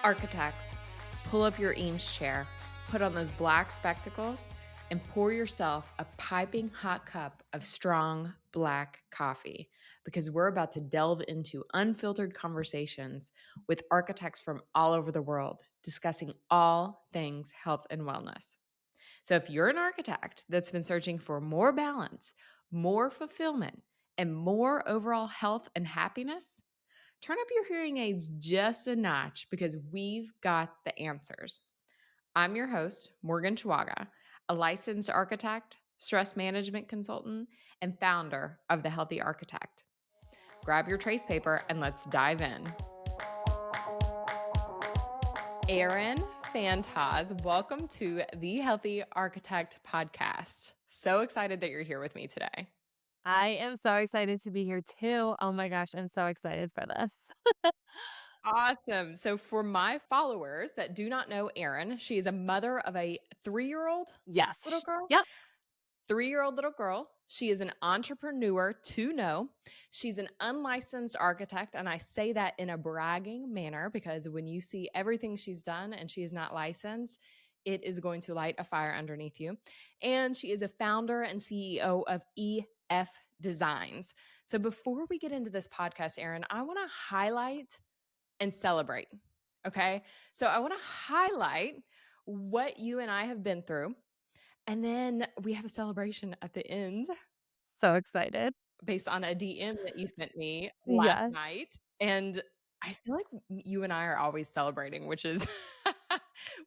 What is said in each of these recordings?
Architects, pull up your Eames chair, put on those black spectacles, and pour yourself a piping hot cup of strong black coffee because we're about to delve into unfiltered conversations with architects from all over the world discussing all things health and wellness. So, if you're an architect that's been searching for more balance, more fulfillment, and more overall health and happiness, turn up your hearing aids just a notch because we've got the answers. I'm your host, Morgan Chihuaga, a licensed architect, stress management consultant, and founder of The Healthy Architect. Grab your trace paper and let's dive in. Erin Fantaz, welcome to the Healthy Architect podcast. So excited that you're here with me today. I am so excited to be here too. Oh my gosh, I'm so excited for this. Awesome. So, for my followers that do not know Erin, she is a mother of a 3-year-old little Yes. girl. Yep. 3-year-old little girl. She is an entrepreneur to know. She's an unlicensed architect. And I say that in a bragging manner because when you see everything she's done and she is not licensed, it is going to light a fire underneath you. And she is a founder and CEO of EF Designs. So before we get into this podcast, Erin, I want to highlight and celebrate. Okay. So I want to highlight what you and I have been through. And then we have a celebration at the end So excited. based on a DM that you sent me last Yes. night. And I feel like you and I are always celebrating, which is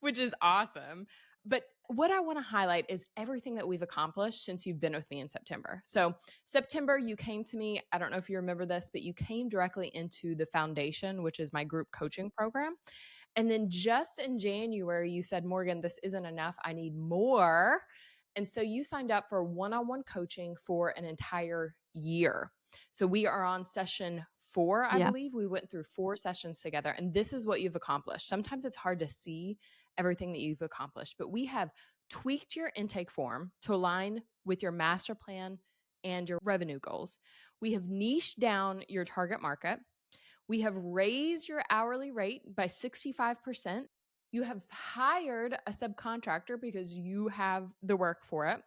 which is awesome. But what I want to highlight is everything that we've accomplished since you've been with me in September. So, September, you came to me. I don't know if you remember this, but you came directly into the foundation, which is my group coaching program. And then just in January, you said, Morgan, this isn't enough. I need more. And so you signed up for one on one coaching for an entire year. So we are on session 4, I Yeah. believe. We went through 4 sessions together, and this is what you've accomplished. Sometimes it's hard to see everything that you've accomplished, but we have tweaked your intake form to align with your master plan and your revenue goals. We have niched down your target market. We have raised your hourly rate by 65%. You have hired a subcontractor because you have the work for it.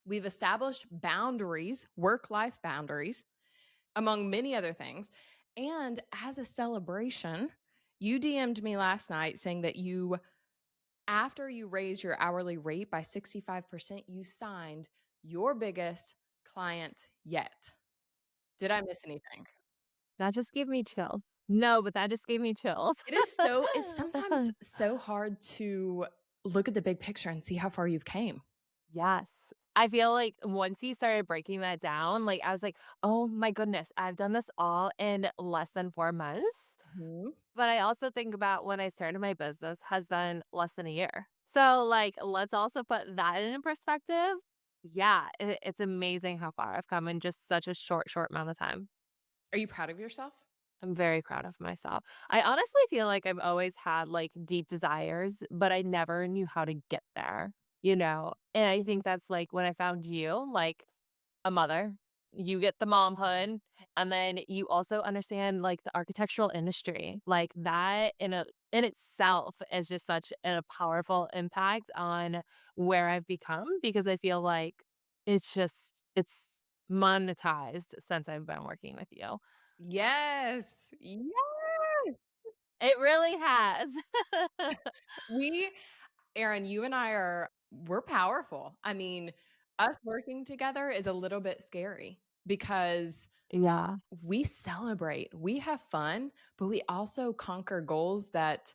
We've established boundaries, work life boundaries, among many other things. And as a celebration, you DM'd me last night saying that after you raised your hourly rate by 65%, you signed your biggest client yet. Did I miss anything? That just gave me chills. No, but that just gave me chills. It's sometimes so hard to look at the big picture and see how far you've came. Yes. I feel like once you started breaking that down, like I was like, oh my goodness, I've done this all in less than 4 months. Mhm. But I also think about when I started my business has been less than a year. So, like, let's also put that in perspective. Yeah, it's amazing how far I've come in just such a short amount of time. Are you proud of yourself? I'm very proud of myself. I honestly feel like I've always had like deep desires, but I never knew how to get there, you know? And I think that's like when I found you, like a mother, you get the momhood, and then you also understand like the architectural industry. Like that in itself is just such a powerful impact on where I've become because I feel like it's monetized since I've been working with you. Yes. Yes. It really has. We Erin, you and we're powerful. I mean, us working together is a little bit scary because Yeah. we celebrate, we have fun, but we also conquer goals that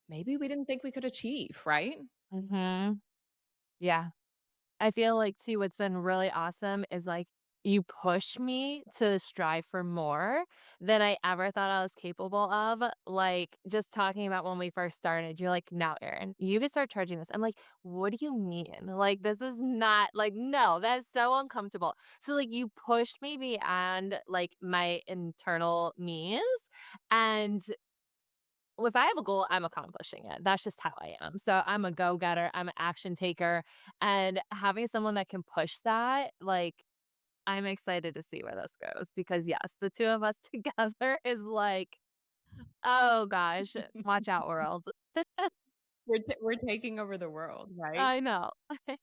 maybe we didn't think we could achieve, right? Mhm. Yeah. I feel like too what's been really awesome is, like, you push me to strive for more than I ever thought I was capable of. Like, just talking about when we first started, you're like, "Now, Erin, you just start charging this." I'm like, "What do you mean? Like, this is not like, no, that's so uncomfortable." So, like, you pushed me beyond, like, my internal means, and if I have a goal, I'm accomplishing it. That's just how I am. So I'm a go-getter, I'm an action taker, and having someone that can push that, like, I'm excited to see where this goes because yes, the 2 of us together is like Oh gosh, watch out, world. We're taking over the world, right? I know.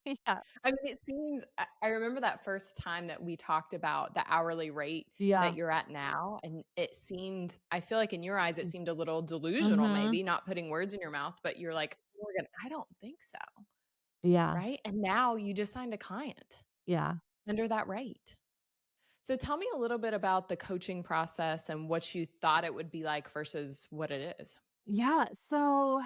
Yes. I mean, it seems I remember that first time that we talked about the hourly rate that Yeah. you're at now, and it seemed I feel like in your eyes, it seemed a little delusional Mhm. maybe, not putting words in your mouth, but you're like, "Morgan, I don't think so." Yeah. Right? And now you just signed a client Yeah. under that rate. So tell me a little bit about the coaching process and what you thought it would be like versus what it is. Yeah, so,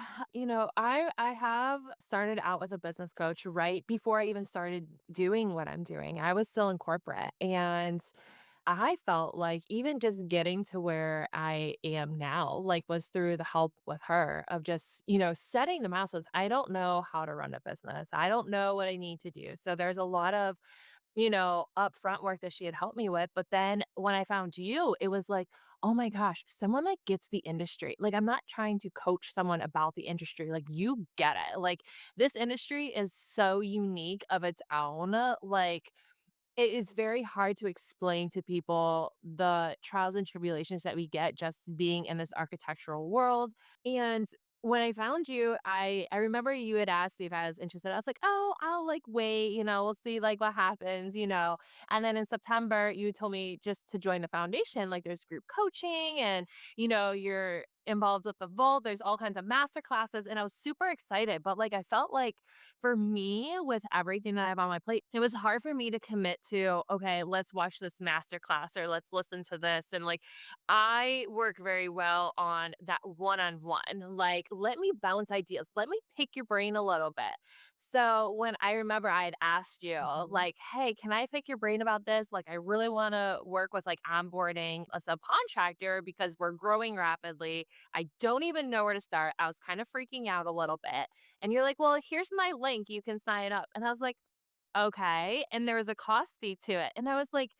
I have started out with a business coach right before I even started doing what I'm doing. I was still in corporate, and I felt like even just getting to where I am now, like, was through the help with her of just, setting the milestones. I don't know how to run a business. I don't know what I need to do. So there's a lot of upfront work that she had helped me with. But then when I found you, it was like, oh my gosh, someone that gets the industry. Like, I'm not trying to coach someone about the industry. Like, you get it. Like, this industry is so unique of its own. Like, it's very hard to explain to people the trials and tribulations that we get just being in this architectural world. And when I found you, I remember you had asked me if I was interested. I was like, "Oh, I'll, like, wait, we'll see, like, what happens." And then in September, you told me just to join the foundation, like, there's group coaching and, you're involved with the vault, there's all kinds of master classes, and I was super excited, but, like, I felt like for me, with everything that I have on my plate, it was hard for me to commit to, "Okay, let's watch this master class or let's listen to this," and, like, I work very well on that one-on-one, like, let me bounce ideas, let me pick your brain a little bit. So, when I remember I had asked you, Mhm. like, "Hey, can I pick your brain about this? Like, I really wanna work with, like, onboarding a subcontractor because we're growing rapidly. I don't even know where to start." I was kind of freaking out a little bit, and you're like, "Well, here's my link, you can sign up." And I was like, "Okay." And there was a cost fee to it. And I was like,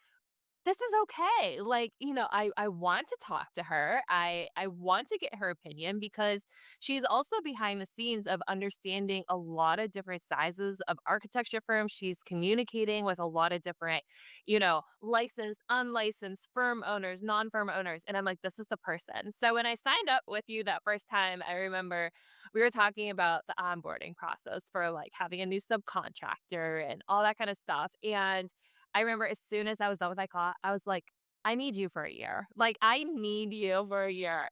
this is okay. Like, I want to talk to her. I want to get her opinion because she's also behind the scenes of understanding a lot of different sizes of architecture firms. She's communicating with a lot of different, licensed, unlicensed firm owners, non-firm owners. And I'm like, this is the person. So when I signed up with you that first time, I remember we were talking about the onboarding process for like having a new subcontractor and all that kind of stuff. And I remember as soon as I was done with that call, I was like, "I need you for a year." Like, "I need you for a year."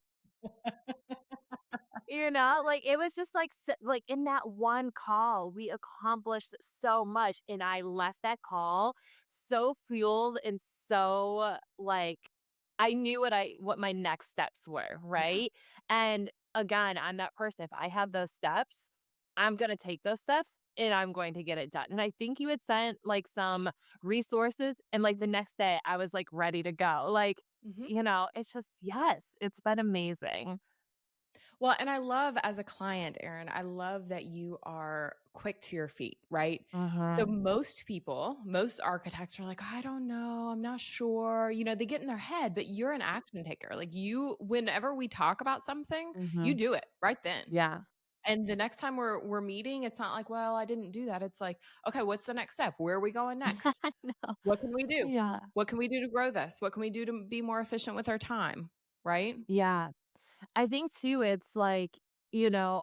Like, it was just like like, in that one call, we accomplished so much, and I left that call so fueled and so, like, I knew what my next steps were, Yeah. right? And, again, I'm that person, if I have those steps, I'm gonna take those steps, and I'm going to get it done, and I think you had sent, like, some resources, and, like, the next day, I was, like, ready to go, like, Mhm. it's just yes, it's been amazing. Well, and I love as a client, Erin, I love that you are quick to your feet, right? So Mhm. most people, most architects are like, I don't know, I'm not sure. They get in their head, but you're an action taker. Like whenever we talk about something, you Mhm. do it right then. Yeah. And the next time we're meeting, it's not like, well, I didn't do that. It's like, okay, what's the next step? Where are we going next? I know. What can we do? Yeah. What can we do to grow this? What can we do to be more efficient with our time? Right? Yeah. I think too, it's like,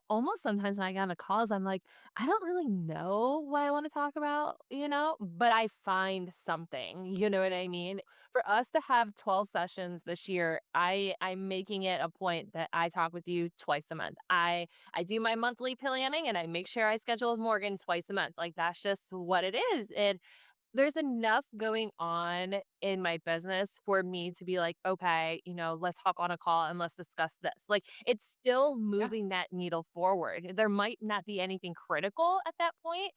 almost sometimes when I get on the calls, I'm like, I don't really know what I want to talk about, but I find something, you know what I mean? For us to have 12 sessions this year, I'm making it a point that I talk with you twice a month. I do my monthly planning and I make sure I schedule with Morgan twice a month. Like that's just what it is. And there's enough going on in my business for me to be like, "Okay, let's hop on a call and let's discuss this." Like, it's still Yeah. moving that needle forward. There might not be anything critical at that point,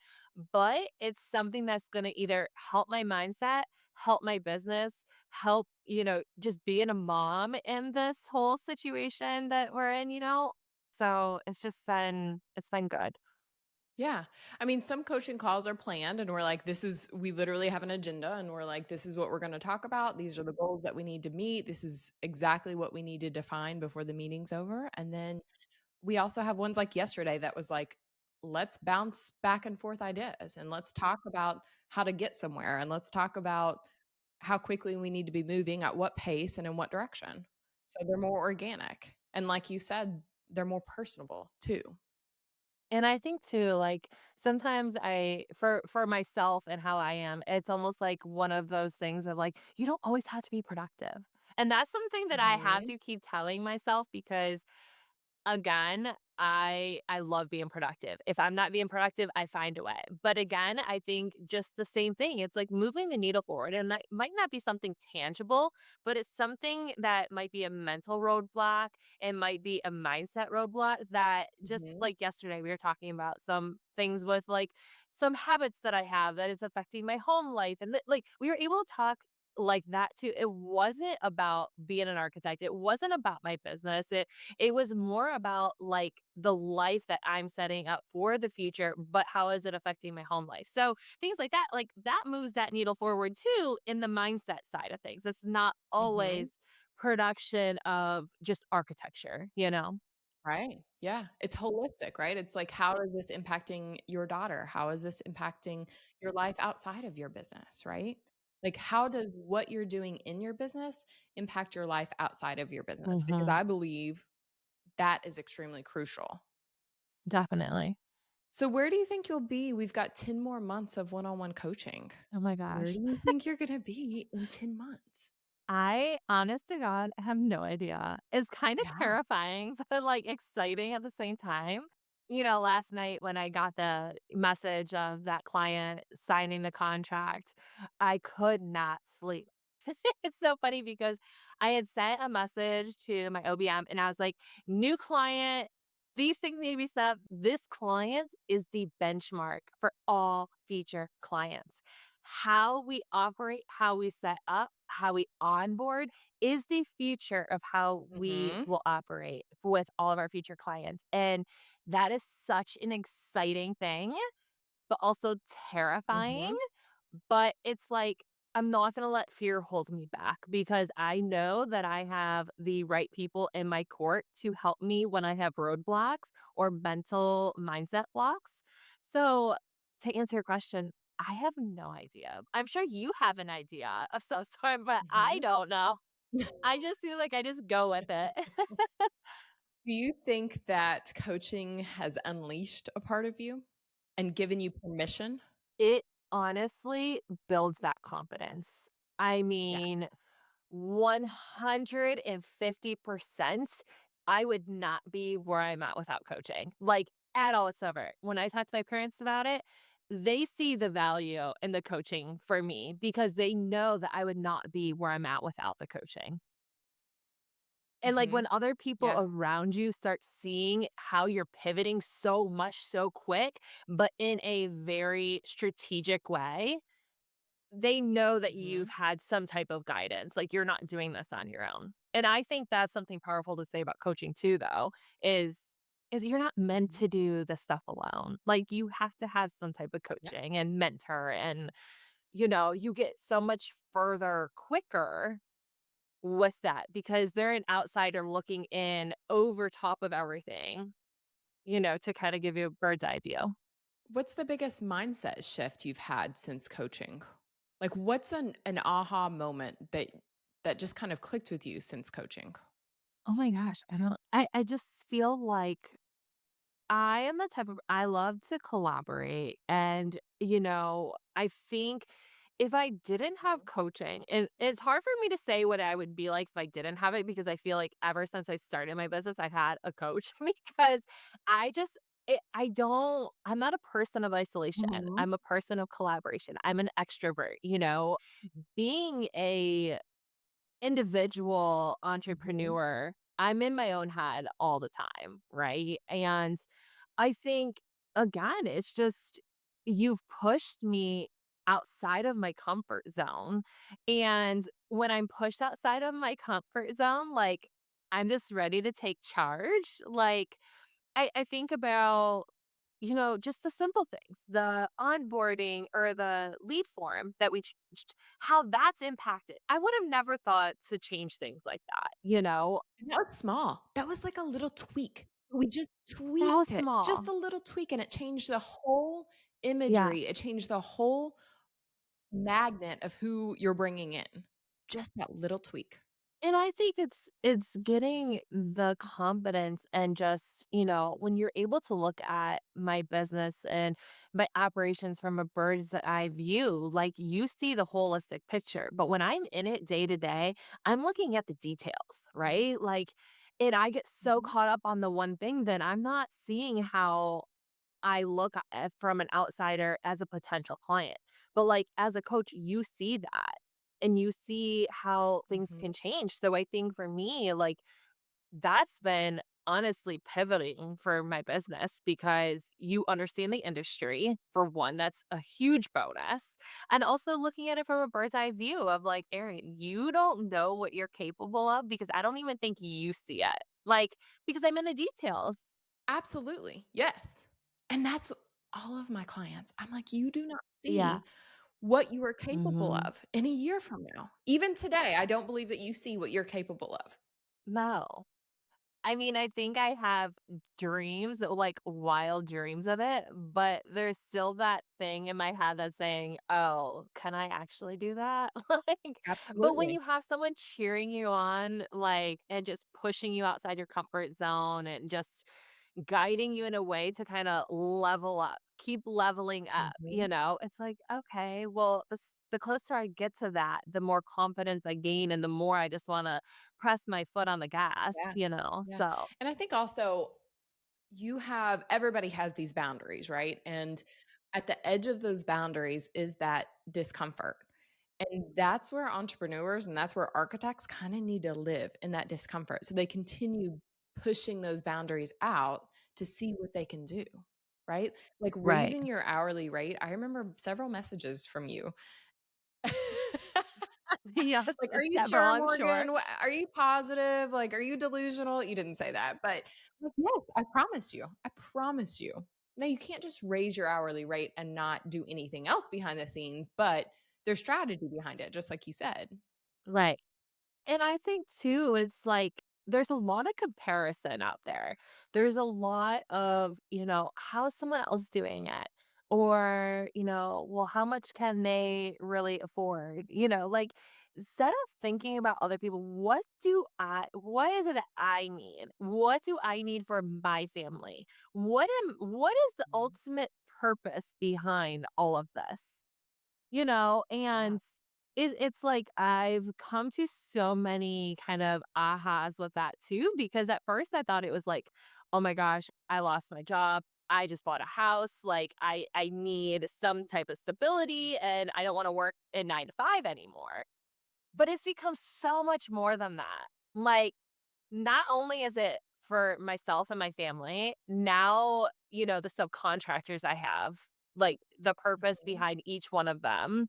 but it's something that's gonna either help my mindset, help my business, help, just being a mom in this whole situation that we're in. So, it's been good. Yeah. I mean, some coaching calls are planned and we're like, we literally have an agenda and we're like, this is what we're going to talk about. These are the goals that we need to meet. This is exactly what we need to define before the meeting's over. And then we also have ones like yesterday that was like, let's bounce back and forth ideas and let's talk about how to get somewhere and let's talk about how quickly we need to be moving, at what pace and in what direction. So they're more organic. And like you said, they're more personable too. And I think too, like, sometimes for myself and how I am, it's almost like one of those things of like, you don't always have to be productive. And that's something that I have Mhm. to keep telling myself because again, I love being productive. If I'm not being productive, I find a way. But again, I think just the same thing. It's like moving the needle forward and that might not be something tangible, but it's something that might be a mental roadblock. It might be a mindset roadblock that just Mhm. like yesterday we were talking about some things with like some habits that I have that is affecting my home life and like we were able to talk like that too. It wasn't about being an architect. It wasn't about my business. It was more about, like, the life that I'm setting up for the future, but how is it affecting my home life? So, things like, that moves that needle forward too in the mindset side of things. It's not Mhm. always production of just architecture, you know? Right. Yeah. It's holistic, right? It's like, how is this impacting your daughter? How is this impacting your life outside of your business, right? Like, how does what you're doing in your business impact your life outside of your business? Because Mhm. I believe that is extremely crucial. Definitely. So, where do you think you'll be? We've got 10 more months of one on one coaching. Oh my Where do gosh. you think you're going to be in 10 months? I, honest to God, have no idea. It's kinda Yeah. terrifying, but, like, exciting at the same time. You know, last night when I got the message of that client signing the contract, I could not sleep. It's so funny because I had sent a message to my OBM and I was like, "New client, these things need to be set up. This client is the benchmark for all future clients. How we operate, how we set up, how we onboard is the future of how we Mhm. will operate with all of our future clients." And that is such an exciting thing, but also terrifying. Mhm. But it's like, I'm not gonna let fear hold me back because I know that I have the right people in my court to help me when I have roadblocks or mental mindset blocks. So, to answer your question, I have no idea. I'm sure you have an idea of some sort, but I Mhm. don't know. I just feel like I just go with it. Do you think that coaching has unleashed a part of you and given you permission? It honestly builds that confidence. I Yeah. mean, 150%, I would not be where I'm at without coaching, like, at all whatsoever. When I talk to my parents about it, they see the value in the coaching for me because they know that I would not be where I'm at without the coaching. And, like, when Mhm. other people Yeah. around you start seeing how you're pivoting so much so quick, but in a very strategic way, they know that you've Mhm. had some type of guidance, like, you're not doing this on your own. And I think that's something powerful to say about coaching too, though, is is you're not meant Mhm. to do this stuff alone. Like, you have to have some type of Yeah. coaching and mentor and, you get so much further quicker with that because they're an outsider looking in over top of everything, to kinda give you a bird's eye view. What's the biggest mindset shift you've had since coaching? Like, what's an aha moment that just kind of clicked with you since coaching? Oh my gosh, I just feel like I am the type of I love to collaborate and, I think if I didn't have coaching and it's hard for me to say what I would be like if I didn't have it because I feel like ever since I started my business, I've had a coach because I'm not a person of isolation. Mhm. I'm a person of collaboration. I'm an extrovert, being a individual Mhm. entrepreneur, I'm in my own head all the time, right? And I think, again, it's just you've pushed me outside of my comfort zone. And when I'm pushed outside of my comfort zone, like, I'm just ready to take charge. Like, I think about, just the simple things, the onboarding or the lead form that we changed, how that's impacted. I would have never thought to change things like that, you know? And that was small. That was like a little tweak. We just So tweaked it. Just small. a little tweak, and it changed the whole Yeah. imagery. It changed the whole magnet of who you're bringing in. Just that little tweak. And I think it's getting the confidence and just, when you're able to look at my business and my operations from a bird's eye view, like you see the holistic picture. But when I'm in it day to day, I'm looking at the details, Mhm, right? Like, and I get so mhm, caught up on the one thing that I'm not seeing how I look from an outsider as a potential client. But, like, as a coach, you see that, and you see how things mhm. can change. So I think for me, like, that's been honestly pivoting for my business because you understand the industry, for one, that's a huge bonus, and also looking at it from a bird's eye view of, like, "Erin, you don't know what you're capable of because I don't even think you see it." Like, because I'm in the details. Absolutely, yes. And that's all of my clients. I'm like, "You do not Yeah. see what you are capable Mhm. of in a year from now. Even today, I don't believe that you see what you're capable of." No. I mean, I think I have dreams, like wild dreams of it, but there's still that thing in my head that's saying, "Oh, can I actually do that?" Like, but when Absolutely. you have someone cheering you on, like, and just pushing you outside your comfort zone and just guiding you in a way to kind of level up, keep leveling up, Mhm. it's like, okay, well, the closer I get to that, the more confidence I gain and the more I just want to press my foot on the gas, Yeah, yeah. so And I think also everybody has these boundaries, right? And at the edge of those boundaries is that discomfort. And that's where entrepreneurs and that's where architects kind of need to live in that discomfort. So they continue pushing those boundaries out to see what they can do, right? Like right. raising your hourly rate. I remember several messages from you. Yes, Like, "Are you several, sure, I'm sure. Morgan? Are you positive? Like, are you delusional?" You didn't say that, but like, "Yes, I promise you. I promise you." Now, you can't just raise your hourly rate and not do anything else behind the scenes, but there's strategy behind it, just like you said. Right. And I think too, it's like there's a lot of comparison out there. There's a lot of, how's someone else doing it? Or, well, how much can they really afford? Like instead of thinking about other people, what is it that I need? What do I need for my family? What is the Mhm. ultimate purpose behind all of this? Yeah. And it's like I've come to so many kind of ahas with that too, because at first I thought it was like, oh my gosh, I lost my job. I just bought a house. Like I need some type of stability and I don't want to work in 9 to 5 anymore. But it's become so much more than that. Like, not only is it for myself and my family, now, the subcontractors I have, like the purpose Mhm. behind each one of them,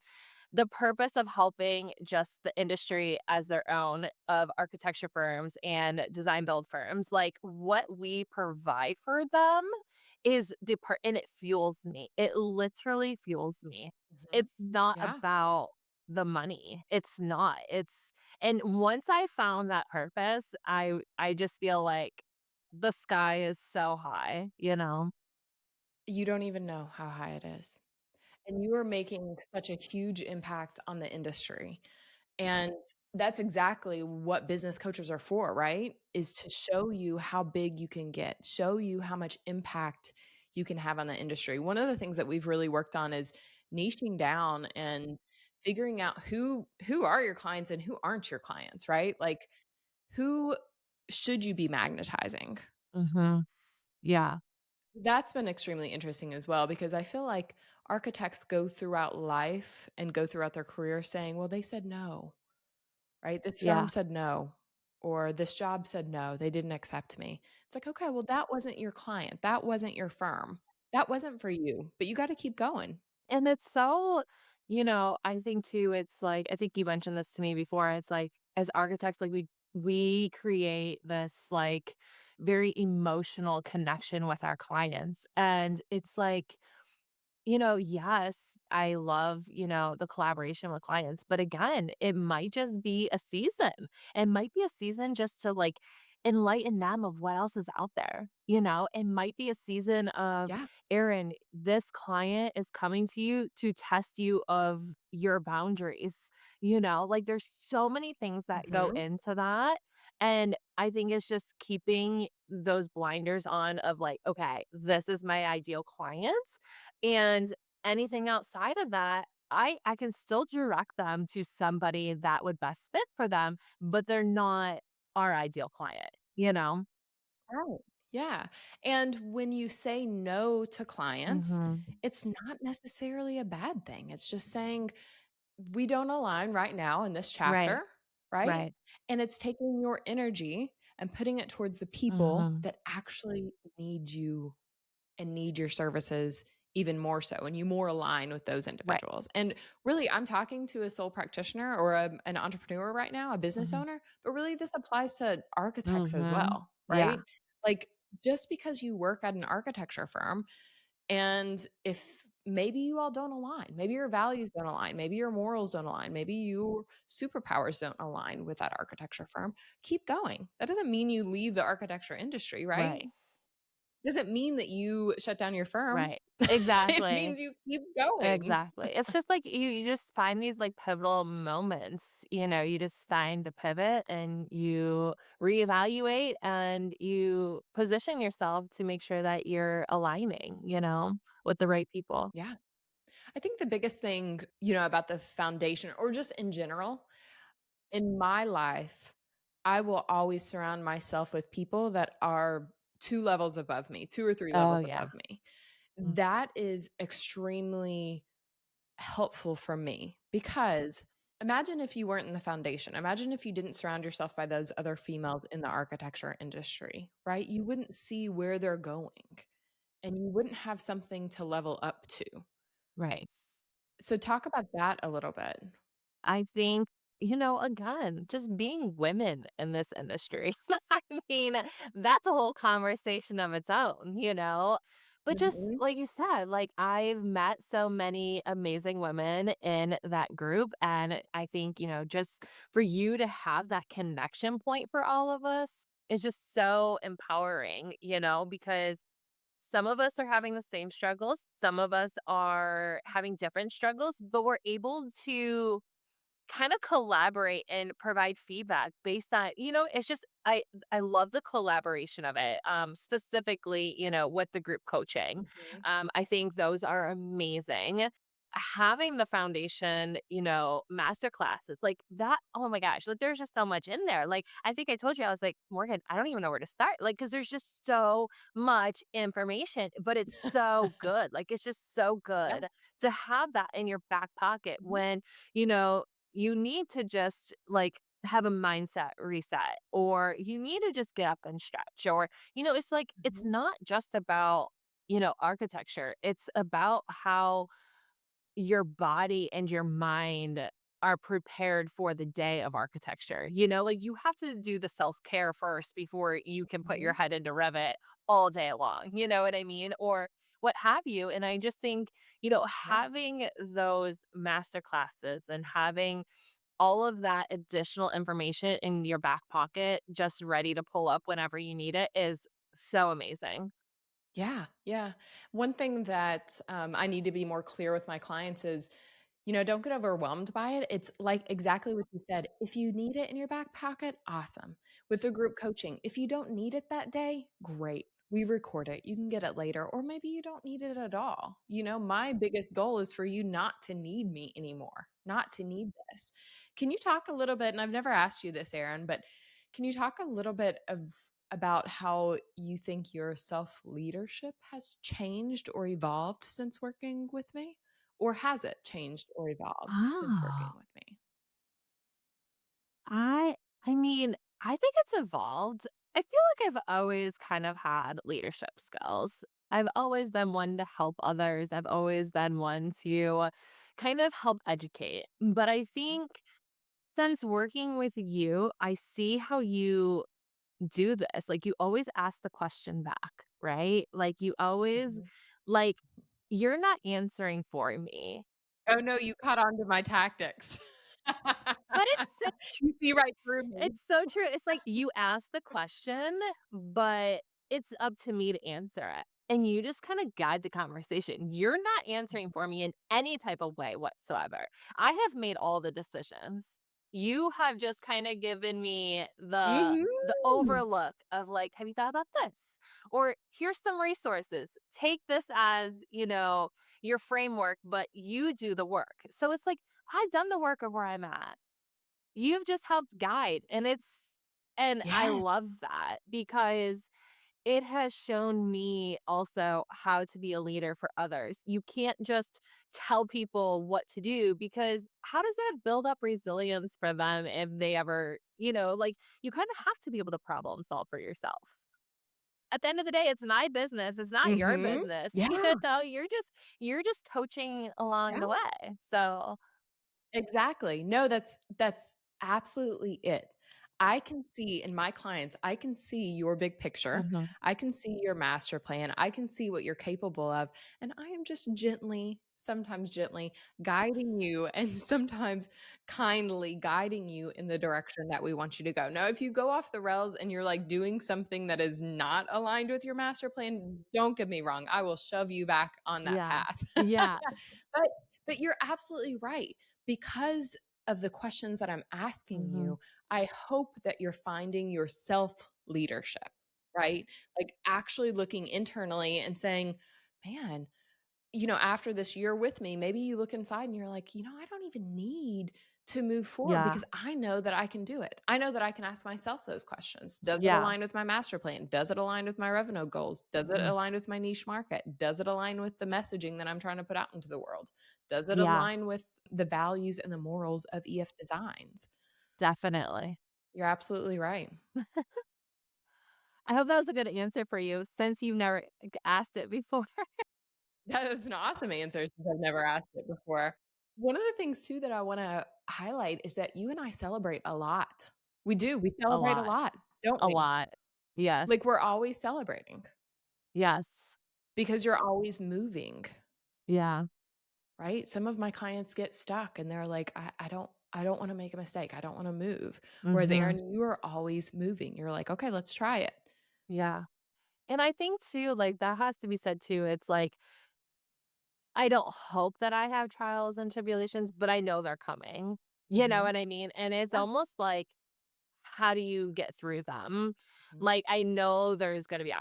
the purpose of helping just the industry as their own of architecture firms and design build firms, like what we provide for them is the part, and it fuels me. It literally fuels me. Mhm. It's not Yeah. about the money. It's not. And once I found that purpose, I just feel like the sky is so high. You don't even know how high it is, and you are making such a huge impact on the industry. And that's exactly what business coaches are for, right? Is to show you how big you can get, show you how much impact you can have on the industry. One of the things that we've really worked on is niching down and figuring out who are your clients and who aren't your clients, right? Like who should you be magnetizing? Mhm. Yeah. That's been extremely interesting as well because I feel like architects go throughout life and go throughout their career saying, "Well, they said no." Right? This firm Yeah. said no, or this job said no, they didn't accept me. It's like, okay, well, that wasn't your client. That wasn't your firm. That wasn't for you, but you got to keep going. And it's so, I think too, it's like, I think you mentioned this to me before. It's like, as architects, like we create this like very emotional connection with our clients. And it's like, yes, I love, the collaboration with clients. But again, it might just be a season. It might be a season just to like enlighten them of what else is out there, you know? It might be a season of, Yeah. "Erin, this client is coming to you to test you of your boundaries," you know? Like, there's so many things that go Mhm. into that, and I think it's just keeping those blinders on of like, "Okay, this is my ideal client," and anything outside of that, I can still direct them to somebody that would best fit for them, but they're not our ideal client, you know? Right. Yeah. And when you say no to clients, Mhm. it's not necessarily a bad thing. It's just saying, we don't align right now in this Right, chapter, right? right. And it's taking your energy and putting it towards the people Mhm. that actually need you and need your services even more so, and you more align with those Right. individuals. And really, I'm talking to a sole practitioner or an entrepreneur right now, a business Mhm. owner, but really this applies to architects as Mhm. well, Yeah, right? Like, just because you work at an architecture firm, and if maybe you all don't align, maybe your values don't align, maybe your morals don't align, maybe your superpowers don't align with that architecture firm, keep going. That doesn't mean you leave the architecture industry, right? right, Doesn't mean that you shut down your firm. right. It Exactly. means you keep going. Exactly. It's just like you just find these like pivotal moments, you know, you just find a pivot and you reevaluate and you position yourself to make sure that you're aligning, you know, with the right people. Yeah. I think the biggest thing, about the foundation or just in general, in my life, I will always surround myself with people that are 2 levels above me, 2 or 3 Oh levels yeah. above me. Mm. That is extremely helpful for me because imagine if you weren't in the foundation. Imagine if you didn't surround yourself by those other females in the architecture industry, right? You wouldn't see where they're going and you wouldn't have something to level up to. Right. So talk about that a little bit. I think, you know, again, just being women in this industry. I mean, that's a whole conversation of its own, you know? But just Mhm. like you said, like I've met so many amazing women in that group. And I think, you know, just for you to have that connection point for all of us is just so empowering, you know, because some of us are having the same struggles, some of us are having different struggles, but we're able to kind of collaborate and provide feedback based on, you know, it's just I love the collaboration of it. Specifically, you know, with the group coaching. Mhm. I think those are amazing. Having the foundation, you know, master classes like that. Oh my gosh, like there's just so much in there. Like I think I told you, I was like, Morgan, I don't even know where to start. Like, because there's just so much information, but it's so good. Like it's just so Yeah. good to have that in your back pocket Mhm. when, you know, you need to just like have a mindset reset or you need to just get up and stretch or you know it's like it's Mhm. not just about you know architecture, it's about how your body and your mind are prepared for the day of architecture. You know, like you have to do the self-care first before you can put your Mhm. head into Revit all day long. You know what I mean? Or what have you. And I just think, you know, Yeah. having those master classes and having all of that additional information in your back pocket just ready to pull up whenever you need it is so amazing. Yeah, yeah. One thing that, I need to be more clear with my clients is, don't get overwhelmed by it. It's like exactly what you said. If you need it in your back pocket, awesome. With the group coaching, if you don't need it that day, great. We record it. You can get it later, or maybe you don't need it at all. My biggest goal is for you not to need me anymore, not to need this. Can you talk a little bit? And I've never asked you this, Erin, but can you talk a little bit about how you think your self leadership has changed or evolved since working with me? Or has it changed or evolved since working Oh, with me? I I mean, I think it's evolved. I feel like I've always kind of had leadership skills. I've always been one to help others. I've always been one to kind of help educate. But I think since working with you, I see how you do this. Like you always ask the question back, right? Like you always Mhm. like you're not answering for me. Oh, no, you caught on to my tactics. But it's so You see right through me. it's so true. It's like you ask the question, but it's up to me to answer it. And you just kind of guide the conversation. You're not answering for me in any type of way whatsoever. I have made all the decisions. You have just kind of given me the Mhm. overlook of like, have you thought about this? Or here's some resources. Take this as, your framework, but you do the work. So it's like I've done the work of where I'm at. You've just helped guide, and I Yes. love that because it has shown me also how to be a leader for others. You can't just tell people what to do because how does that build up resilience for them if they ever, like you kind of have to be able to problem solve for yourself. At the end of the day, it's my business, it's not your Mhm. business. Yeah. You're just coaching along Yeah. the way. So, Exactly. No, that's absolutely it. I can see in my clients, I can see your big picture. mhm. I can see your master plan. I can see what you're capable of, and I am just gently, sometimes gently guiding you and sometimes kindly guiding you in the direction that we want you to go. Now, if you go off the rails and you're like doing something that is not aligned with your master plan, don't get me wrong, I will shove you back on that Yeah. path. Yeah. But but you're absolutely right. Because of the questions that I'm asking Mhm. you, I hope that you're finding your self leadership, right? Like actually looking internally and saying, man, after this year with me, maybe you look inside and you're like, I don't even need to move forward Yeah. because I know that I can do it. I know that I can ask myself those questions. Does it Yeah. align with my master plan? Does it align with my revenue goals? Does it Mm. align with my niche market? Does it align with the messaging that I'm trying to put out into the world? Does it Yeah. align with the values and the morals of EF Designs? Definitely. You're absolutely right. I hope that was a good answer for you since you've never asked it before. That is an awesome answer since I've never asked it before. One of the things too that I wanna highlight is that you and I celebrate a lot. We do, we A celebrate a lot. lot, don't A we? lot. Yes. Like, we're always celebrating Yes. because you're always moving, Yeah. right? Some of my clients get stuck and they're like, I don't wanna make a mistake, I don't wanna move." Whereas, Mhm. Erin, you are always moving. You're like, "Okay, let's try it." Yeah. And I think too, like, that has to be said too. It's like, I don't hope that I have trials and tribulations, but I know they're coming. You know Mhm. what I mean? And it's Yeah. almost like how do you get through them? Mhm. Like, I know there's gonna be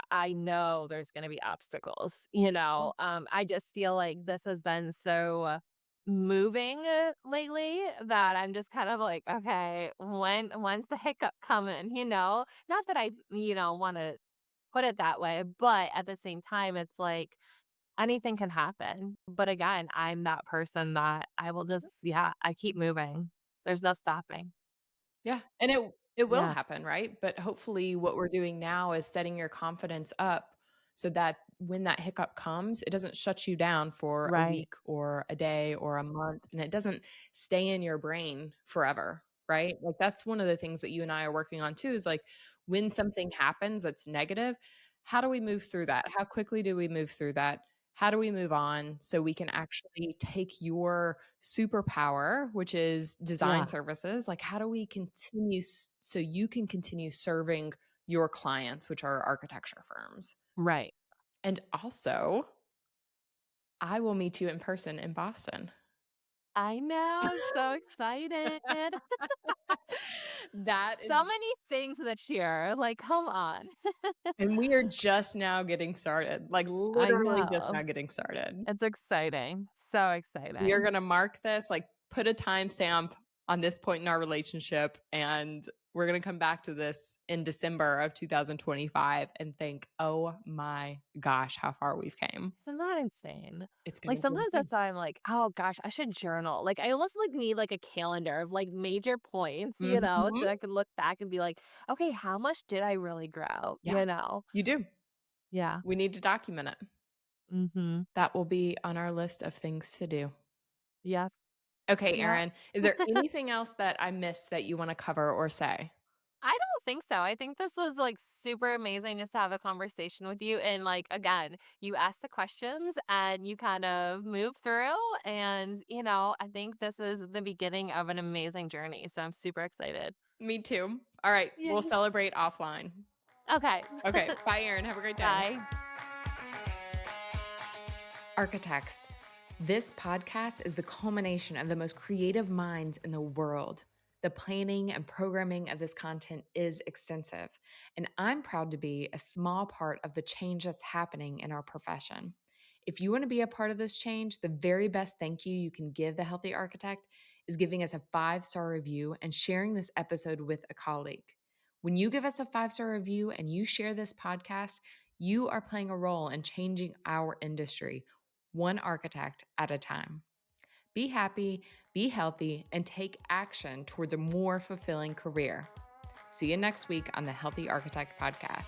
obstacles, Yeah. I just feel like this has been so moving lately that I'm just kind of like, "Okay, when's the hiccup coming?" You know? Not that I, wanna put it that way, but at the same time, it's like anything can happen. But again, I'm that person that I will just yeah, I keep moving. There's no stopping. Yeah, and it will Yeah, happen, right? But hopefully what we're doing now is setting your confidence up so that when that hiccup comes, it doesn't shut you down for a right. week or a day or a month, and it doesn't stay in your brain forever, right? Like, that's one of the things that you and I are working on too is, like, when something happens that's negative, how do we move through that? How quickly do we move through that? How do we move on so we can actually take your superpower, which is design Yeah, services, like, how do we continue so you can continue serving your clients, which are architecture firms? right. And also, I will meet you in person in Boston. I know, so excited. That is So many things this year, like, come on. and we are just now getting started, like, I literally just know. now getting started. It's exciting, so We are exciting. gonna mark this, like, put a timestamp on this point in our relationship, and we're gonna come back to this in December of 2025 and think, "Oh my gosh, how far we've came." Isn't that insane? It's Like, gonna be sometimes insane. that's why I'm like, "Oh gosh, I should journal." Like, I almost, like, need, like, a calendar of, like, major points, Mhm. so I can look back and be like, "Okay, how much did I really grow?" Yeah, You know? you do. Yeah. We need to document it. Mhm. That will be on our list of things to do. Yep. Okay, Yep. Erin, is there anything else that I missed that you wanna cover or say? I don't think so. I think this was like super amazing just to have a conversation with you. And like, again, you ask the questions and you kind of move through. And, I think this is the beginning of an amazing journey. So I'm super excited. Me too. All right, we'll Yay. celebrate offline. Okay. Okay, bye, Erin. Have a great day. Bye. Architects, this podcast is the culmination of the most creative minds in the world. The planning and programming of this content is extensive, and I'm proud to be a small part of the change that's happening in our profession. If you want to be a part of this change, the very best thank you can give the Healthy Architect is giving us a 5-star review and sharing this episode with a colleague. When you give us a 5-star review and you share this podcast, you are playing a role in changing our industry one architect at a time. Be happy, be healthy, and take action towards a more fulfilling career. See you next week on the Healthy Architect Podcast.